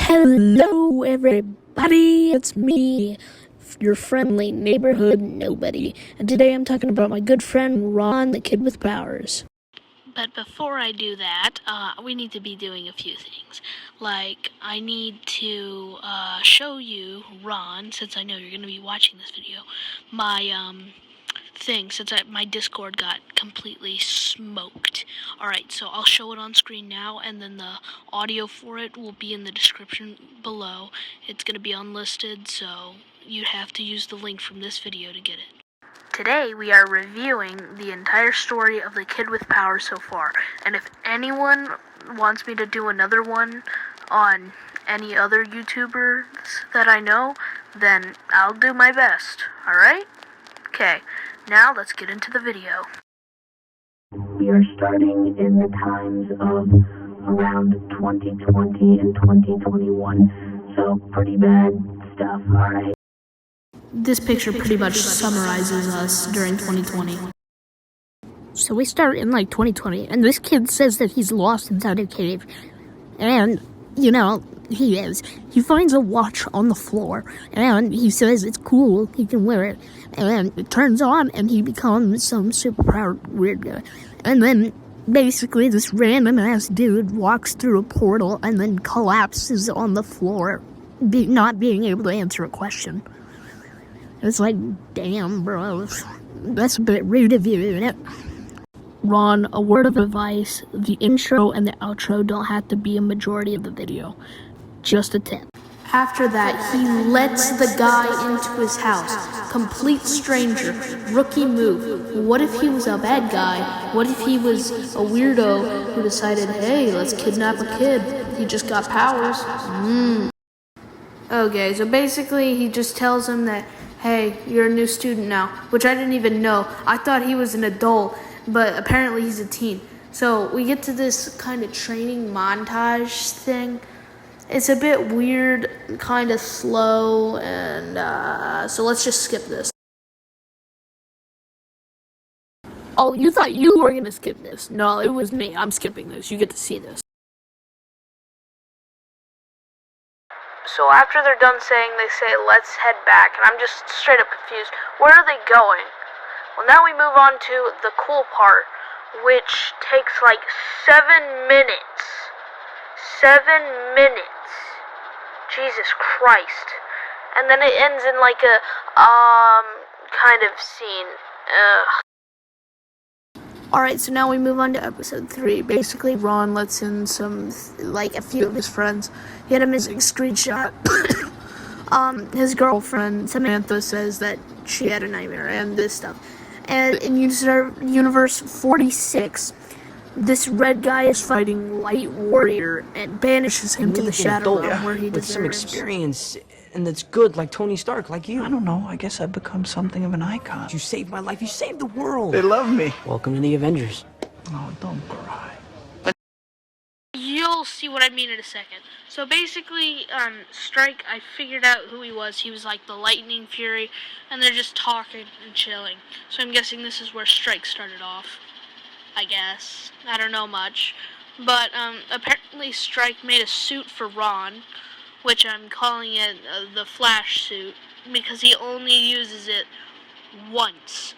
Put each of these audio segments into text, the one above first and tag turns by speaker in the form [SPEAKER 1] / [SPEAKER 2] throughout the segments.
[SPEAKER 1] Hello everybody, it's me, your friendly neighborhood nobody, and today I'm talking about my good friend Ron, the kid with powers.
[SPEAKER 2] But before I do that, we need to be doing a few things. Like, I need to show you, Ron, since I know you're going to be watching this video, my thing, since my Discord got completely smoked. Alright, so I'll show it on screen now, and then the audio for it will be in the description below. It's going to be unlisted, so you have to use the link from this video to get it. Today we are reviewing the entire story of the kid with powers so far, and if anyone wants me to do another one on any other YouTubers that I know, then I'll do my best, alright? Okay, now let's get into the video.
[SPEAKER 1] We are starting in the times of around 2020 and 2021, so pretty bad stuff, alright?
[SPEAKER 2] This picture pretty much summarizes us during 2020.
[SPEAKER 1] So we start in 2020, and this kid says that he's lost inside a cave. And, he is. He finds a watch on the floor, and he says it's cool, he can wear it. And it turns on, and he becomes some superpowered weird guy. And then, basically, this random-ass dude walks through a portal and then collapses on the floor, not being able to answer a question. It's like, damn, bro, that's a bit rude of you, isn't it? Ron, a word of advice, the intro and the outro don't have to be a majority of the video. Just a tip.
[SPEAKER 2] After that, he lets the guy into his house. Complete stranger. Rookie move. What if he was a bad guy? What if he was a weirdo who decided, hey, let's kidnap a kid? He just got powers. Okay, so basically he just tells him that, hey, you're a new student now, which I didn't even know. I thought he was an adult, but apparently he's a teen. So we get to this kind of training montage thing. It's a bit weird, kind of slow, and so let's just skip this.
[SPEAKER 1] Oh, you thought you were gonna skip this. No, it was me. I'm skipping this. You get to see this.
[SPEAKER 2] So after they're done saying, they say, let's head back, and I'm just straight up confused. Where are they going? Well, now we move on to the cool part, which takes like 7 minutes. 7 minutes. Jesus Christ. And then it ends in like a, kind of scene.
[SPEAKER 1] Alright, so now we move on to episode 3. Basically, Ron lets in a few of his friends. He had a missing screenshot. His girlfriend, Samantha, says that she had a nightmare and this stuff. And in Universe 46, this red guy is fighting Light Warrior and banishes him to the Shadow Realm where he
[SPEAKER 3] with some
[SPEAKER 1] deserves.
[SPEAKER 3] experience, and that's good, like Tony Stark, like you.
[SPEAKER 4] I don't know, I guess I've become something of an icon.
[SPEAKER 3] You saved my life, you saved the world.
[SPEAKER 4] They love me.
[SPEAKER 3] Welcome to the Avengers.
[SPEAKER 4] Oh, don't cry.
[SPEAKER 2] You'll see what I mean in a second. So basically, Strike, I figured out who he was. He was like the Lightning Fury, and they're just talking and chilling. So I'm guessing this is where Strike started off. I guess. I don't know much. But, apparently Strike made a suit for Ron, which I'm calling it the Flash suit, because he only uses it once.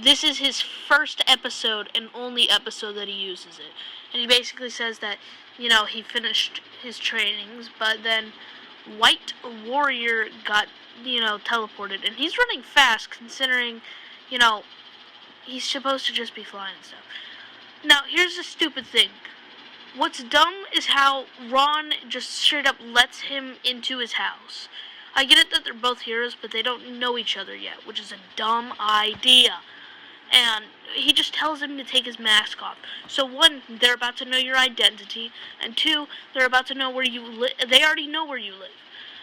[SPEAKER 2] This is his first episode and only episode that he uses it. And he basically says that, he finished his trainings, but then White Warrior got, teleported. And he's running fast, considering, he's supposed to just be flying and stuff. Now, here's the stupid thing. What's dumb is how Ron just straight up lets him into his house. I get it that they're both heroes, but they don't know each other yet, which is a dumb idea. And he just tells him to take his mask off. So 1, they're about to know your identity, and 2, they're about to know where you live. They already know where you live.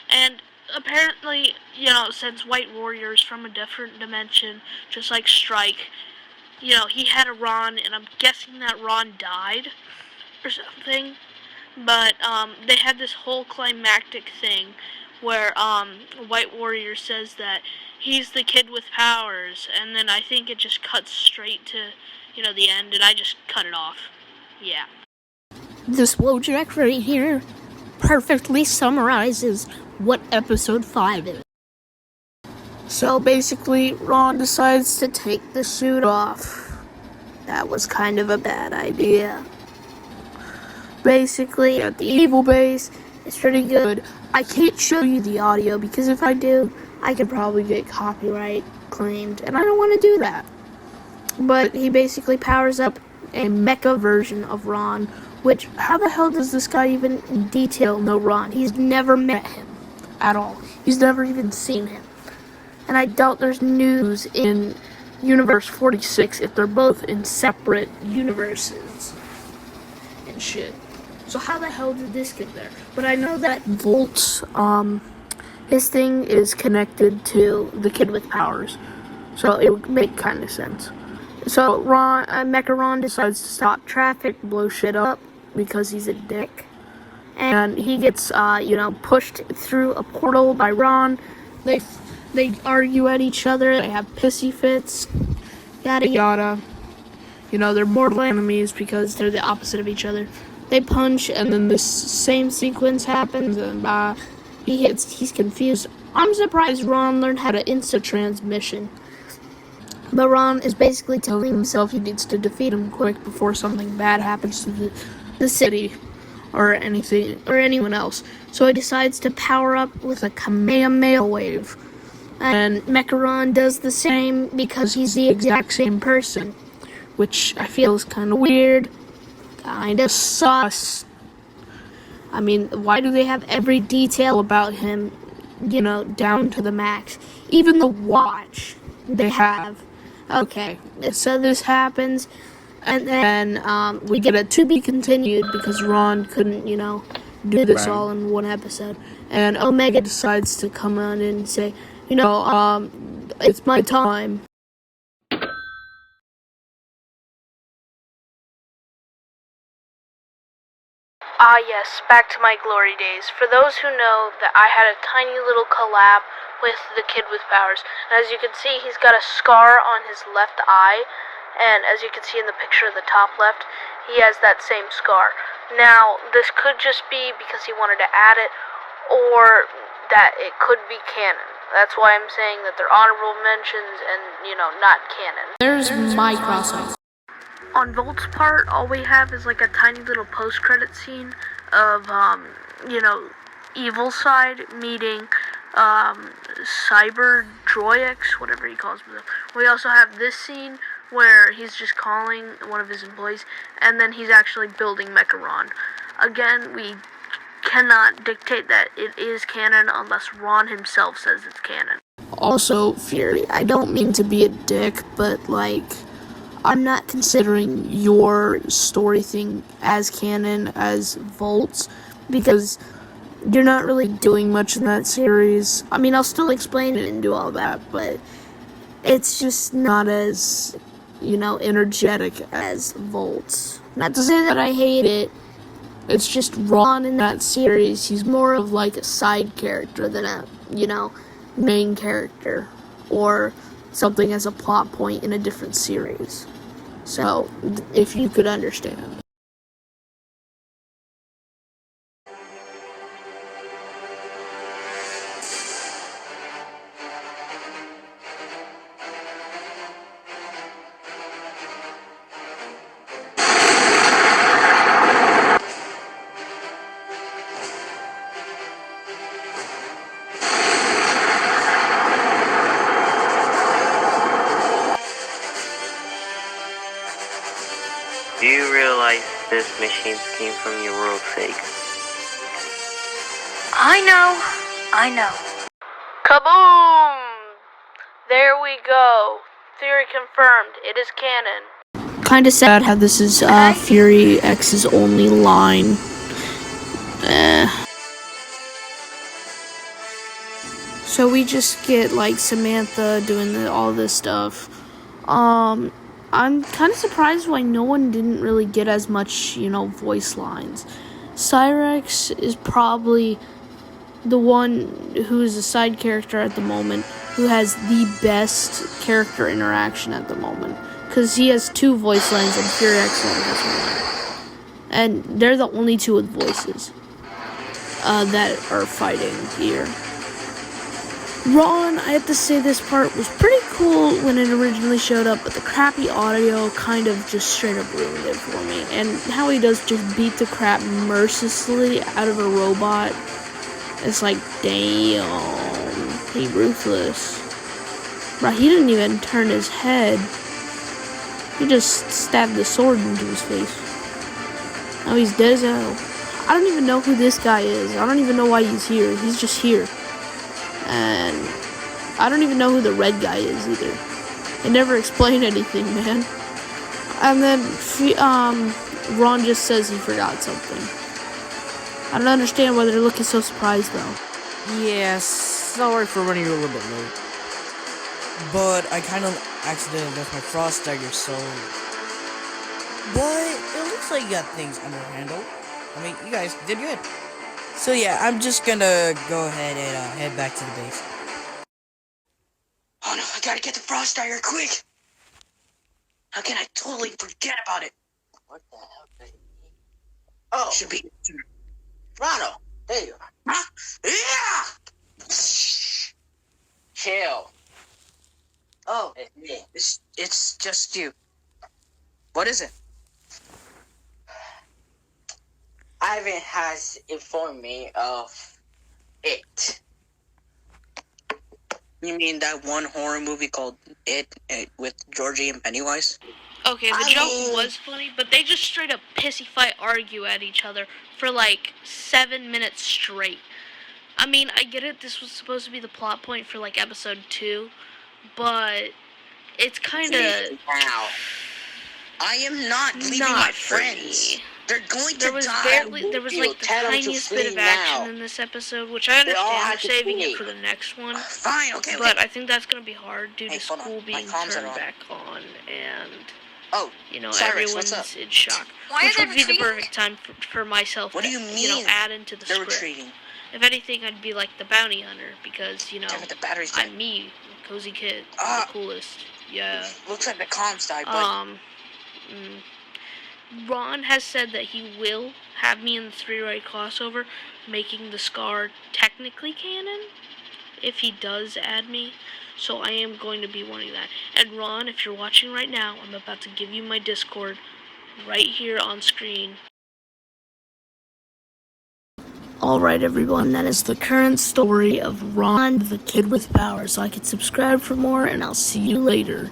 [SPEAKER 2] And apparently, since White Warrior's from a different dimension, just like Strike, he had a Ron, and I'm guessing that Ron died or something. But they had this whole climactic thing where White Warrior says that he's the kid with powers, and then I think it just cuts straight to, the end, and I just cut it off. Yeah.
[SPEAKER 1] This Wojak right here perfectly summarizes what episode 5 is. So basically, Ron decides to take the suit off. That was kind of a bad idea. Basically, at the evil base, it's pretty good. I can't show you the audio because if I do, I could probably get copyright claimed, and I don't want to do that. But he basically powers up a mecha version of Ron, which, how the hell does this guy even in detail know Ron? He's never met him at all. He's never even seen him. And I doubt there's news in Universe 46 if they're both in separate universes and shit. So how the hell did this get there? But I know that Volt, his thing is connected to the kid with powers. So it would make kind of sense. So Mecha Ron decides to stop traffic, blow shit up, because he's a dick. And he gets, pushed through a portal by Ron. They argue at each other, they have pissy fits, yada yada. They're mortal enemies because they're the opposite of each other. They punch, and then this same sequence happens, and he's confused. I'm surprised Ron learned how to insta-transmission. But Ron is basically telling himself he needs to defeat him quick before something bad happens to the city or anything or anyone else. So he decides to power up with a Kamehameha wave. And Mecha Ron does the same because he's the exact same person, which I feel is kind of weird, kind of sus. I mean, why do they have every detail about him, down to the max? Even the watch they have. Okay, so this happens, and then we get a to be continued because Ron couldn't, do this all in one episode. And Omega decides to come on and say, it's my time.
[SPEAKER 2] Ah yes, back to my glory days. For those who know that I had a tiny little collab with the kid with powers. And as you can see, he's got a scar on his left eye. And as you can see in the picture at the top left, he has that same scar. Now, this could just be because he wanted to add it, or that it could be canon. That's why I'm saying that they're honorable mentions and, not canon.
[SPEAKER 1] There's my crossover.
[SPEAKER 2] On Volt's part, all we have is like a tiny little post-credit scene of, Evil Side meeting Cyber Droix, whatever he calls himself. We also have this scene where he's just calling one of his employees, and then he's actually building Mecha Ron. Again, we cannot dictate that it is canon unless Ron himself says it's canon.
[SPEAKER 1] Also, Fury, I don't mean to be a dick, but I'm not considering your story thing as canon as Volt's, because you're not really doing much in that series. I mean, I'll still explain it and do all that, but it's just not as, energetic as Volt's. Not to say that I hate it, it's just Ron in that series. He's more of like a side character than a, main character, or something as a plot point in a different series. So, if you could understand.
[SPEAKER 5] Do you realize this machine came from your world's sake?
[SPEAKER 2] I know. Kaboom! There we go. Theory confirmed. It is canon.
[SPEAKER 1] Kinda sad how this is Fury X's only line. So we just get Samantha doing all this stuff. I'm kind of surprised why no one didn't really get as much, voice lines. Cyrex is probably the one who is a side character at the moment who has the best character interaction at the moment. Because he has 2 voice lines and Fury X only has 1. And they're the only 2 with voices.
[SPEAKER 2] that are fighting here. Ron, I have to say this part was pretty cool when it originally showed up, but the crappy audio kind of just straight up ruined it for me. And how he does just beat the crap mercilessly out of a robot, it's like, damn, he ruthless. Right, he didn't even turn his head. He just stabbed the sword into his face. Now he's dead as hell. I don't even know who this guy is. I don't even know why he's here. He's just here. And I don't even know who the red guy is either. They never explain anything, man. And then Ron just says he forgot something. I don't understand why they're looking so surprised though.
[SPEAKER 6] Yeah, sorry for running you a little bit late. But I kind of accidentally left my frost dagger, so... But it looks like you got things under handle. I mean, you guys did good. So yeah, I'm just gonna go ahead and head back to the base.
[SPEAKER 3] Oh no, I gotta get the frost dagger quick! How can I totally forget about it? What the hell did he mean? Oh, should be Ronald. There you are. Huh? Yeah! Chill. Oh, it's me. It's just you. What is it? Ivan has informed me of it. You mean that one horror movie called It with Georgie and Pennywise?
[SPEAKER 2] Okay, the joke was funny, but they just straight up pissy fight argue at each other for like 7 minutes straight. I mean, I get it, this was supposed to be the plot point for like episode 2, but it's kind of...
[SPEAKER 3] Now, I am not leaving my friends. They're going to die.
[SPEAKER 2] There was like the tiniest bit of action in this episode, which I understand they're saving it for the next one.
[SPEAKER 3] Fine, okay.
[SPEAKER 2] But I think that's going to be hard due to school being turned back on, and everyone's in shock. Which would be the perfect time for myself to, add into the script.
[SPEAKER 3] Retreating.
[SPEAKER 2] If anything, I'd be like the bounty hunter, because, I'm me, Cozy Kid, the coolest. Yeah.
[SPEAKER 3] Looks like the comms died, but...
[SPEAKER 2] Ron has said that he will have me in the 3-right crossover, making the Scar technically canon, if he does add me. So I am going to be wanting that. And Ron, if you're watching right now, I'm about to give you my Discord right here on screen. Alright everyone, that is the current story of Ron, the kid with power. So I can subscribe for more, and I'll see you later.